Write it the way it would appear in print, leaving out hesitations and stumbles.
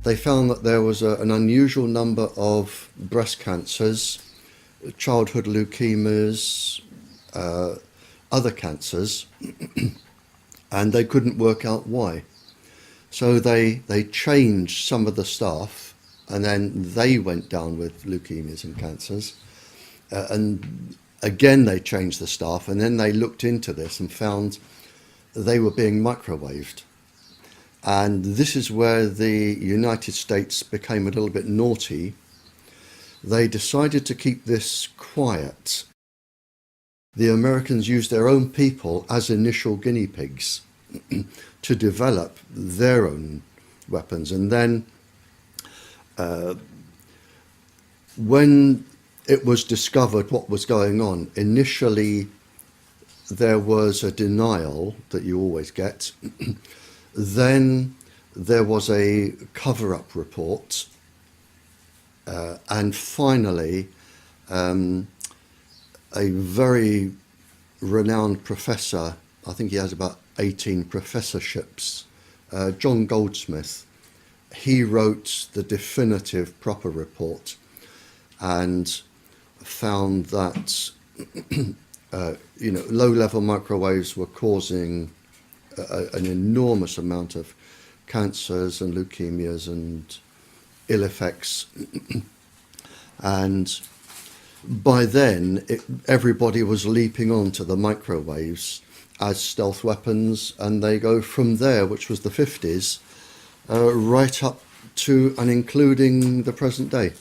they found that there was an unusual number of breast cancers, childhood leukemias, other cancers, and they couldn't work out why. So they changed some of the staff, and then they went down with leukemias and cancers. And again, they changed the staff, and then they looked into this and found they were being microwaved. And this is where the United States became a little bit naughty. They decided to keep this quiet. The Americans used their own people as initial guinea pigs to develop their own weapons. And then when it was discovered what was going on, initially there was a denial that you always get. Then there was a cover-up report. And finally, a very renowned professor, I think he has about 18 professorships, John Goldsmith, he wrote the definitive proper report and found that low-level microwaves were causing an enormous amount of cancers and leukemias and ill effects. And by then, everybody was leaping onto the microwaves as stealth weapons, and they go from there, which was the 50s, right up to and including the present day.